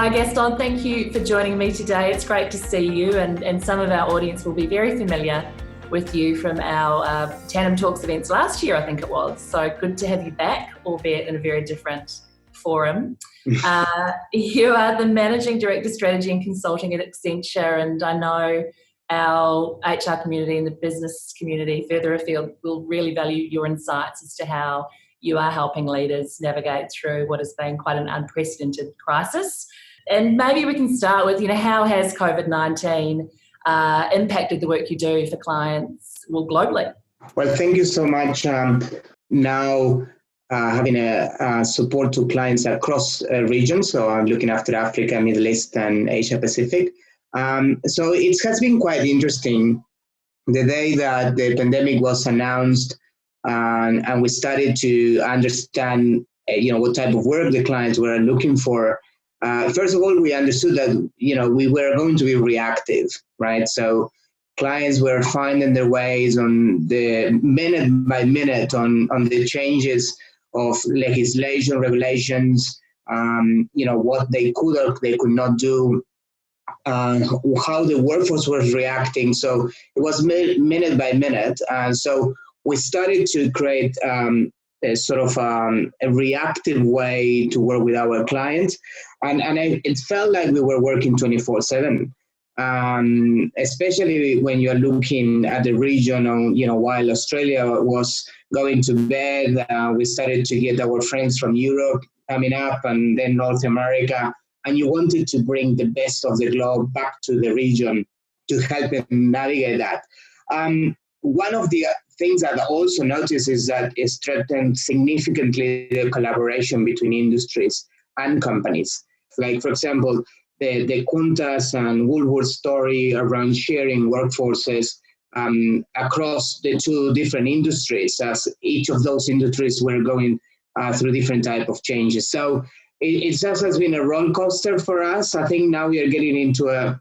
Hi Gaston, thank you for joining me today. It's great to see you, and some of our audience will be very familiar with you from our Tandem Talks events last year, I think it was. So good to have you back, albeit in a very different forum. You are the Managing Director, Strategy and Consulting at Accenture, and I know our HR community and the business community further afield will really value your insights as to how you are helping leaders navigate through what has been quite an unprecedented crisis. And maybe we can start with, how has COVID-19 impacted the work you do for clients, globally? Well, thank you so much. Now, having a support to clients across regions, so I'm looking after Africa, Middle East, and Asia Pacific. So it has been quite interesting. The day that the pandemic was announced, and we started to understand, what type of work the clients were looking for. First of all, we understood that, we were going to be reactive, right? So clients were finding their ways on the minute by minute on the changes of legislation, regulations, what they could or they could not do, how the workforce was reacting. So it was minute by minute. So we started to create a reactive way to work with our clients. And it felt like we were working 24/7, especially when you're looking at the region, while Australia was going to bed, we started to get our friends from Europe coming up and then North America. And you wanted to bring the best of the globe back to the region to help them navigate that. One of the things that I also noticed is that it strengthened significantly the collaboration between industries and companies. Like, for example, the Qantas and Woolworth story around sharing workforces across the two different industries, as each of those industries were going through different type of changes. So it just has been a roller coaster for us. I think now we are getting into a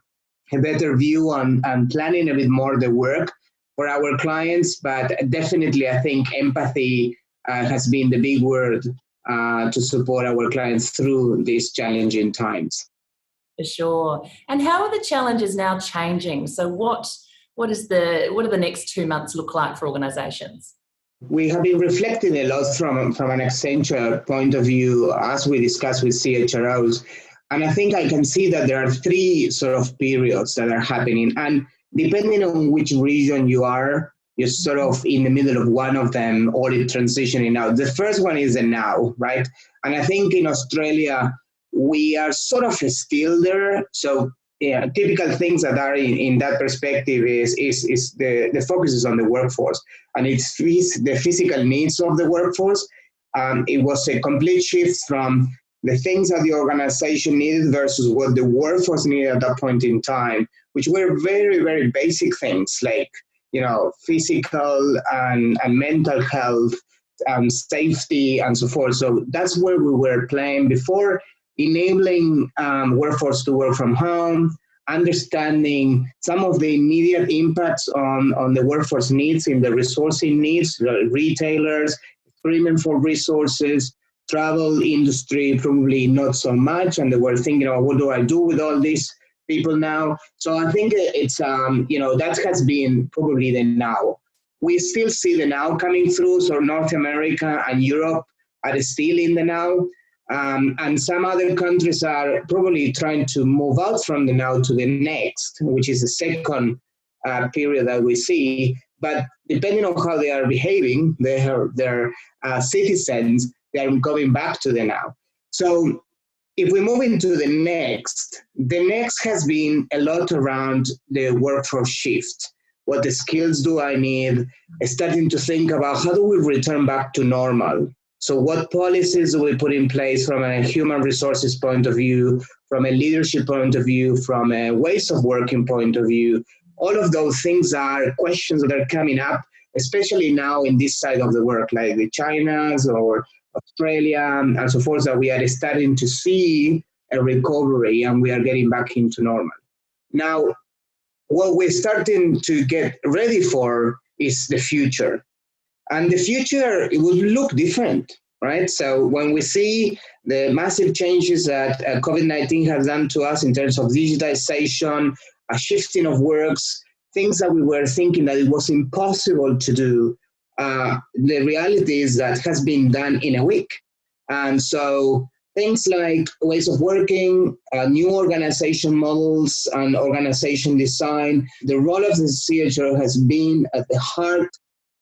better view on planning a bit more the work for our clients, but definitely I think empathy has been the big word to support our clients through these challenging times. For sure. And how are the challenges now changing? So what do the next 2 months look like for organizations? We have been reflecting a lot from an Accenture point of view as we discuss with CHROs. And I think I can see that there are three sort of periods that are happening. And depending on which region you are, you're sort of in the middle of one of them or it's transitioning out. The first one is the now, right? And I think in Australia, we are sort of still there. So yeah, typical things that are in that perspective is the focus is on the workforce and it's the physical needs of the workforce. It was a complete shift from the things that the organization needed versus what the workforce needed at that point in time, which were very, very basic things like, physical and mental health, safety, and so forth. So that's where we were playing before, enabling workforce to work from home, understanding some of the immediate impacts on the workforce needs in the resourcing needs, the retailers, screaming for resources, travel industry, probably not so much. And they were thinking, what do I do with all these people now? So I think it's, that has been probably the now. We still see the now coming through. So North America and Europe are still in the now. And some other countries are probably trying to move out from the now to the next, which is the second period that we see. But depending on how they are behaving, their citizens, they are going back to the now. So if we move into the next has been a lot around the workforce shift. What the skills do I need? Starting to think about how do we return back to normal? So what policies do we put in place from a human resources point of view, from a leadership point of view, from a ways of working point of view? All of those things are questions that are coming up, especially now in this side of the world, like the Chinas or Australia and so forth, that we are starting to see a recovery and we are getting back into normal. Now, what we're starting to get ready for is the future. And the future, it will look different. right? So when we see the massive changes that COVID-19 has done to us in terms of digitization, a shifting of works, things that we were thinking that it was impossible to do, the reality is that has been done in a week. And so things like ways of working, new organization models and organization design, the role of the CHRO has been at the heart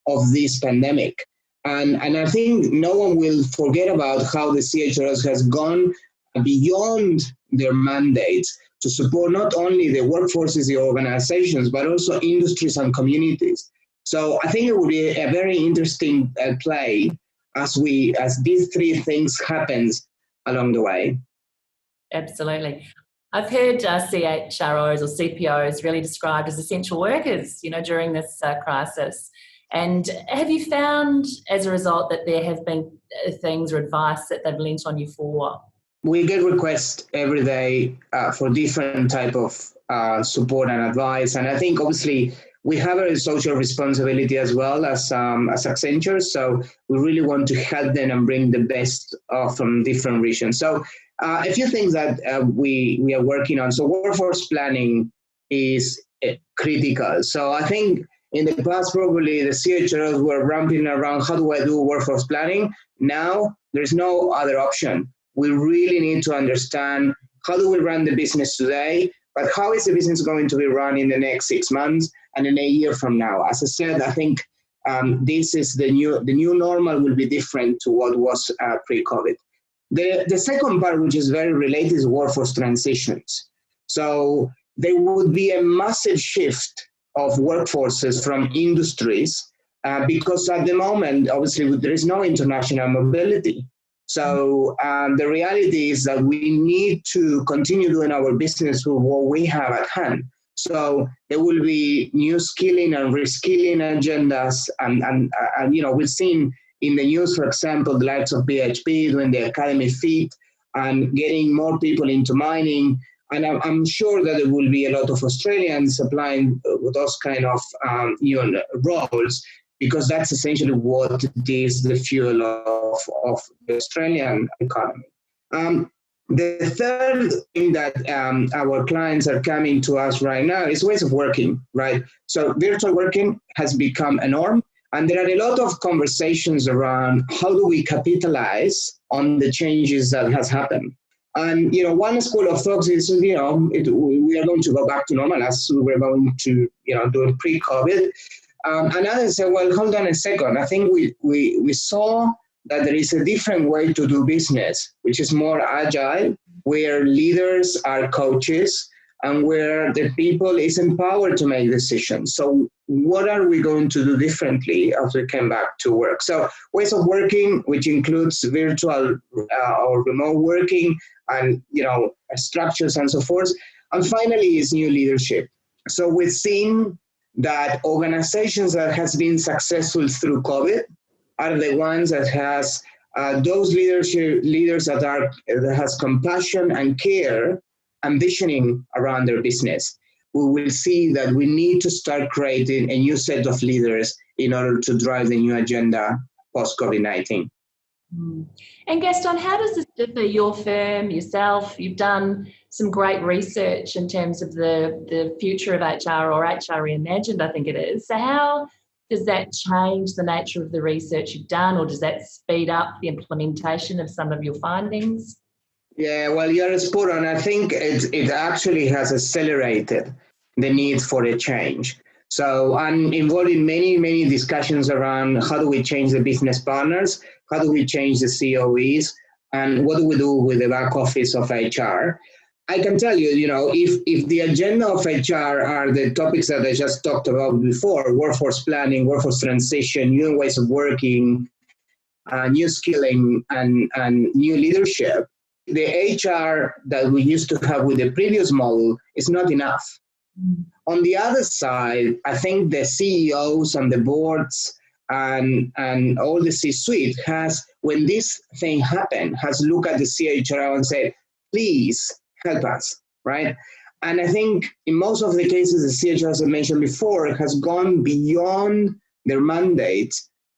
of this pandemic. And I think no one will forget about how the CHROs has gone beyond their mandates to support not only the workforces, the organizations, but also industries and communities. So I think it will be a very interesting play as these three things happens along the way. Absolutely. I've heard CHROs or CPOs really described as essential workers, during this crisis. And have you found, as a result, that there have been things or advice that they've lent on you for? We get requests every day for different type of support and advice. And I think, obviously, we have a social responsibility as well as Accenture. So we really want to help them and bring the best from different regions. So a few things that we are working on. So workforce planning is critical. So I think in the past, probably the CHROs were ramping around, how do I do workforce planning? Now, there's no other option. We really need to understand how do we run the business today, but how is the business going to be run in the next 6 months and in a year from now? As I said, I think this is the new normal will be different to what was pre-COVID. The second part, which is very related, is workforce transitions. So there would be a massive shift of workforces from industries because at the moment, obviously, there is no international mobility. So the reality is that we need to continue doing our business with what we have at hand. So there will be new skilling and reskilling agendas. And we've seen in the news, for example, the likes of BHP doing the Academy Fit and getting more people into mining. And I'm sure that there will be a lot of Australians applying those kind of roles, because that's essentially what is the fuel of the Australian economy. The third thing that our clients are coming to us right now is ways of working, right? So virtual working has become a norm, and there are a lot of conversations around how do we capitalize on the changes that has happened. And, one school of thought is, we are going to go back to normal as we were going to, do pre-COVID. And others say, well, hold on a second. I think we saw that there is a different way to do business, which is more agile, where leaders are coaches and where the people is empowered to make decisions. So what are we going to do differently as we come back to work? So ways of working, which includes virtual or remote working and, structures and so forth. And finally is new leadership. So we've seen that organizations that has been successful through COVID are the ones that has those leaders that has compassion and care, ambitioning around their business. We will see that we need to start creating a new set of leaders in order to drive the new agenda post-COVID-19. And Gaston, how does this differ your firm, yourself? You've done some great research in terms of the future of HR, or HR Reimagined, I think it is. So how does that change the nature of the research you've done, or does that speed up the implementation of some of your findings? Yeah, well, you're spot on. I think it actually has accelerated the need for a change. So I'm involved in many, many discussions around how do we change the business partners, how do we change the COEs, and what do we do with the back office of HR. I can tell you, if the agenda of HR are the topics that I just talked about before, workforce planning, workforce transition, new ways of working, new skilling, and new leadership, the HR that we used to have with the previous model is not enough. On the other side, I think the CEOs and the boards and all the C-suite has, when this thing happened, has looked at the CHRO and said, please help us, right? And I think in most of the cases, the CHRO, as I mentioned before, has gone beyond their mandate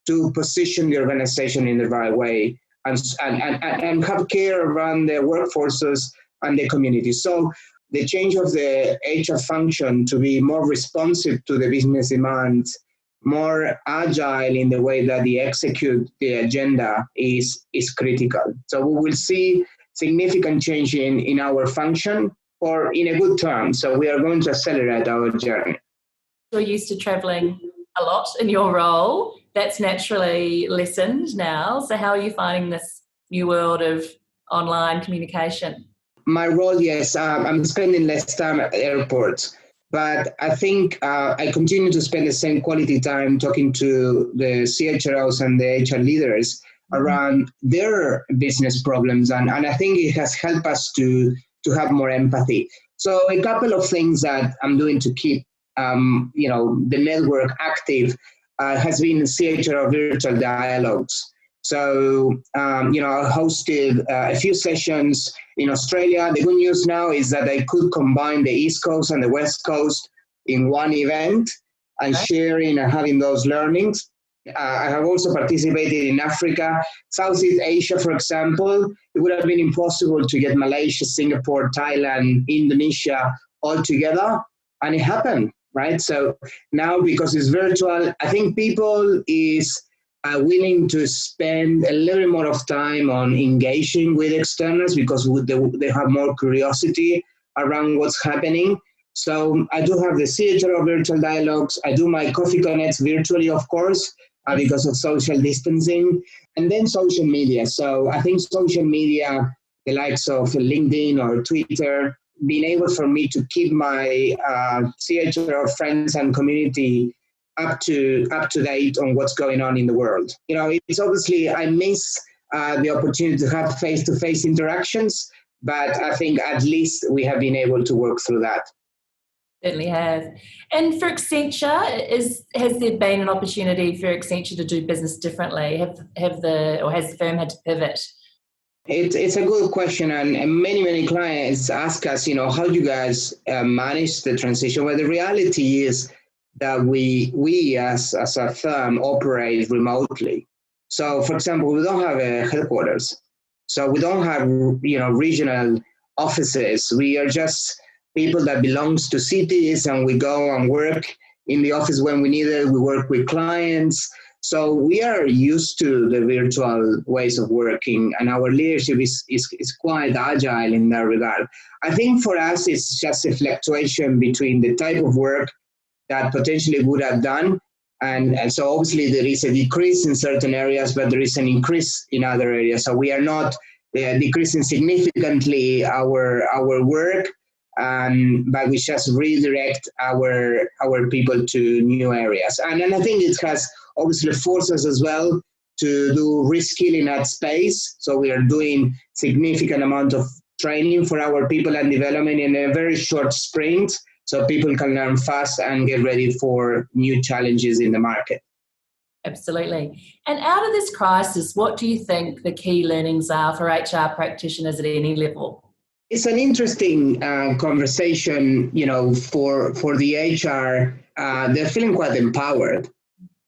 to position the organization in the right way and have care around the workforces and the community. So the change of the HR function to be more responsive to the business demands, more agile in the way that they execute the agenda is critical. So we will see significant change in our function, or in a good term. So we are going to accelerate our journey. You're used to traveling a lot in your role. That's naturally lessened now. So how are you finding this new world of online communication? My role, yes, I'm spending less time at airports, but I think I continue to spend the same quality time talking to the CHROs and the HR leaders around their business problems. And I think it has helped us to have more empathy. So a couple of things that I'm doing to keep the network active has been CHRO virtual dialogues. So, I hosted a few sessions in Australia. The good news now is that I could combine the East Coast and the West Coast in one event and sharing and having those learnings. I have also participated in Africa, Southeast Asia, for example. It would have been impossible to get Malaysia, Singapore, Thailand, Indonesia all together, and it happened, right? So now, because it's virtual, I think people is willing to spend a little more of time on engaging with externals because they have more curiosity around what's happening. So I do have the CHRO virtual dialogues. I do my coffee connects virtually, of course, because of social distancing, and then social media. So I think social media, the likes of LinkedIn or Twitter, being able for me to keep my CHRO friends and community up to date on what's going on in the world. It's obviously, I miss the opportunity to have face-to-face interactions, but I think at least we have been able to work through that. Certainly have. And for Accenture, has there been an opportunity for Accenture to do business differently? Has the firm had to pivot? It's a good question, and many clients ask us, how do you guys manage the transition? Well, the reality is that we as a firm operate remotely. So, for example, we don't have a headquarters, so we don't have regional offices. We are just people that belongs to cities, and we go and work in the office when we need it. We work with clients. So we are used to the virtual ways of working, and our leadership is quite agile in that regard. I think for us, it's just a fluctuation between the type of work that potentially would have done. And so obviously there is a decrease in certain areas, but there is an increase in other areas. So we are not decreasing significantly our work, but we just redirect our people to new areas. And then I think it has obviously forced us as well to do reskilling at space. So we are doing significant amount of training for our people and development in a very short sprint, so people can learn fast and get ready for new challenges in the market. Absolutely. And out of this crisis, what do you think the key learnings are for HR practitioners at any level? It's an interesting conversation, for the HR. They're feeling quite empowered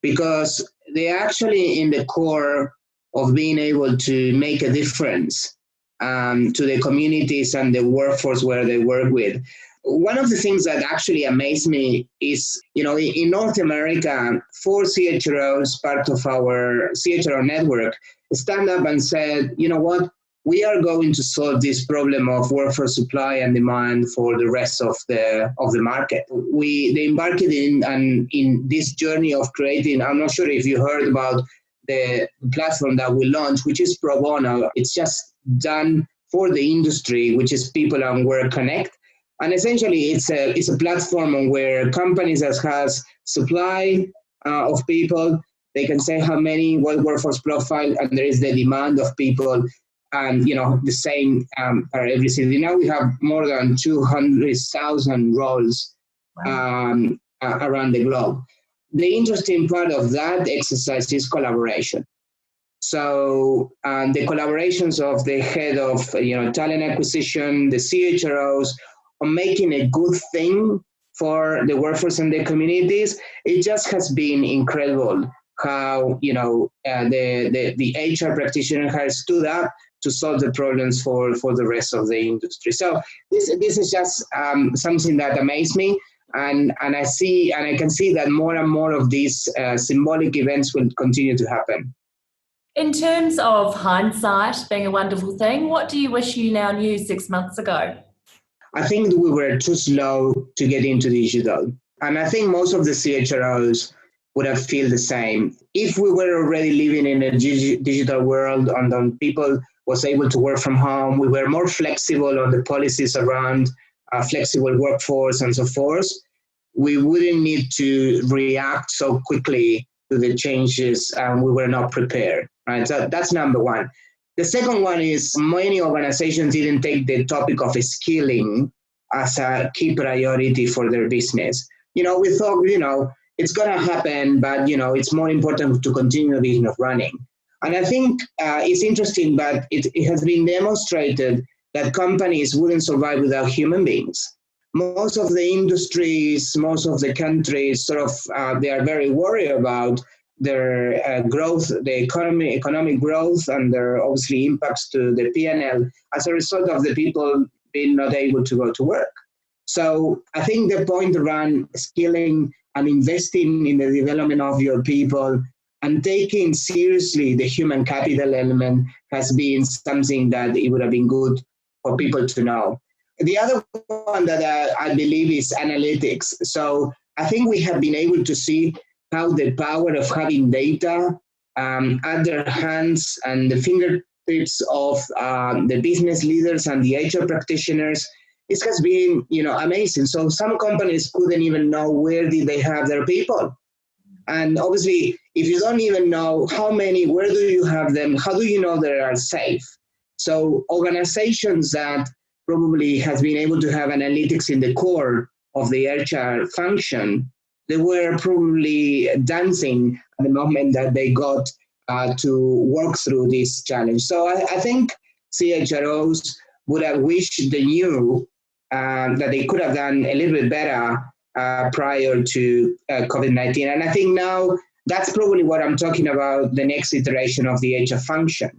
because they're actually in the core of being able to make a difference to the communities and the workforce where they work with. One of the things that actually amazed me is, in North America, 4 CHROs, part of our CHRO network, stand up and said, you know what, we are going to solve this problem of workforce supply and demand for the rest of the market. They embarked in this journey of creating, I'm not sure if you heard about the platform that we launched, which is pro bono. It's just done for the industry, which is People and Work Connect. And essentially, it's a platform where companies that has supply of people, they can say how many, what workforce profile, and there is the demand of people, and the same for every city. Now we have more than 200,000 roles around the globe. The interesting part of that exercise is collaboration. So the collaborations of the head of talent acquisition, the CHROs, on making a good thing for the workforce and the communities, it just has been incredible how, the HR practitioner has stood up to solve the problems for the rest of the industry. So this is just something that amazed me. And I can see that more and more of these symbolic events will continue to happen. In terms of hindsight being a wonderful thing, what do you wish you now knew 6 months ago? I think we were too slow to get into digital. And I think most of the CHROs would have felt the same. If we were already living in a digital world and people was able to work from home, we were more flexible on the policies around flexible workforce and so forth, we wouldn't need to react so quickly to the changes, and we were not prepared. Right? So that's number one. The second one is many organizations didn't take the topic of skilling as a key priority for their business. We thought, it's going to happen, but, it's more important to continue the business running. And I think it's interesting, but it has been demonstrated that companies wouldn't survive without human beings. Most of the industries, most of the countries they are very worried about their growth, the economic growth, and their obviously impacts to the P&L as a result of the people being not able to go to work. So I think the point around skilling and investing in the development of your people and taking seriously the human capital element has been something that it would have been good for people to know. The other one that I believe is analytics. So I think we have been able to see how the power of having data at their hands and the fingertips of the business leaders and the HR practitioners, it has been, amazing. So some companies couldn't even know where did they have their people. And obviously, if you don't even know where do you have them, how do you know they are safe? So organizations that probably has been able to have analytics in the core of the HR function, they were probably dancing at the moment that they got to work through this challenge. So I think CHROs would have wished they knew that they could have done a little bit better prior to COVID-19. And I think now that's probably what I'm talking about, the next iteration of the HR function.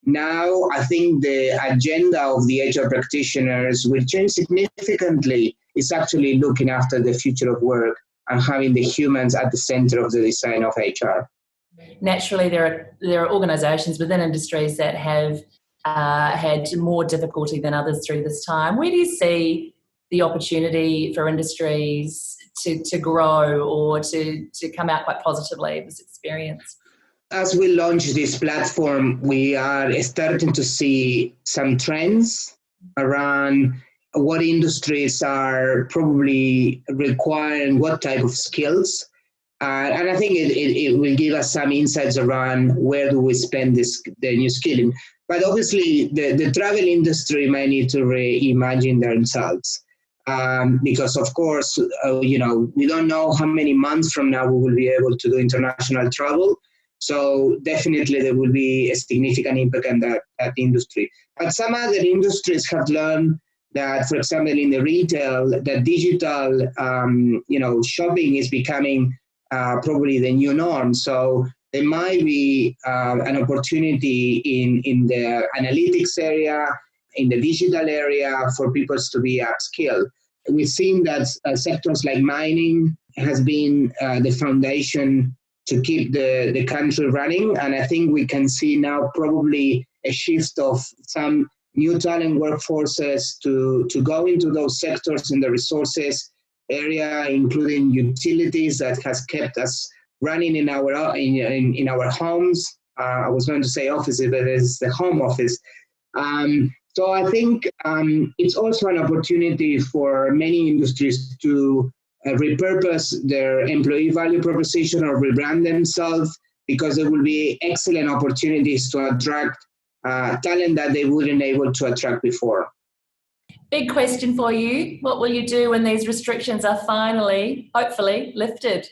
Now, I think the agenda of the HR practitioners will change significantly. It's actually looking after the future of work and having the humans at the center of the design of HR. Naturally, there are organisations within industries that have had more difficulty than others through this time. Where do you see the opportunity for industries to grow or to come out quite positively of this experience? As we launch this platform, we are starting to see some trends around what industries are probably requiring what type of skills. And I think it will give us some insights around where do we spend the new skilling. But obviously, the travel industry may need to reimagine themselves. Because, of course, we don't know how many months from now we will be able to do international travel. So definitely there will be a significant impact on that industry. But some other industries have learned that, for example, in the retail, that digital, shopping is becoming probably the new norm. So there might be an opportunity in the analytics area, in the digital area for people to be upskilled. We've seen that sectors like mining has been the foundation to keep the country running. And I think we can see now probably a shift of some new talent workforces to go into those sectors in the resources area, including utilities that has kept us running in our homes. I was going to say offices, but it's the home office. So I think it's also an opportunity for many industries to repurpose their employee value proposition or rebrand themselves, because there will be excellent opportunities to attract talent that they wouldn't able to attract before. Big question for you. What will you do when these restrictions are finally, hopefully, lifted?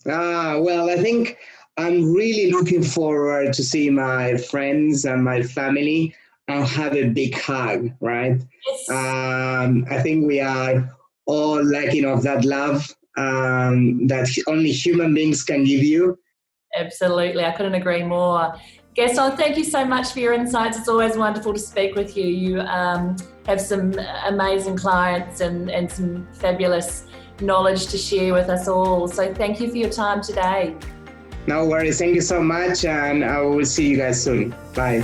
Well, I think I'm really looking forward to see my friends and my family and have a big hug, right? Yes. I think we are all lacking of that love that only human beings can give you. Absolutely. I couldn't agree more. Gaston, thank you so much for your insights. It's always wonderful to speak with you. You have some amazing clients and some fabulous knowledge to share with us all. So thank you for your time today. No worries. Thank you so much. And I will see you guys soon. Bye.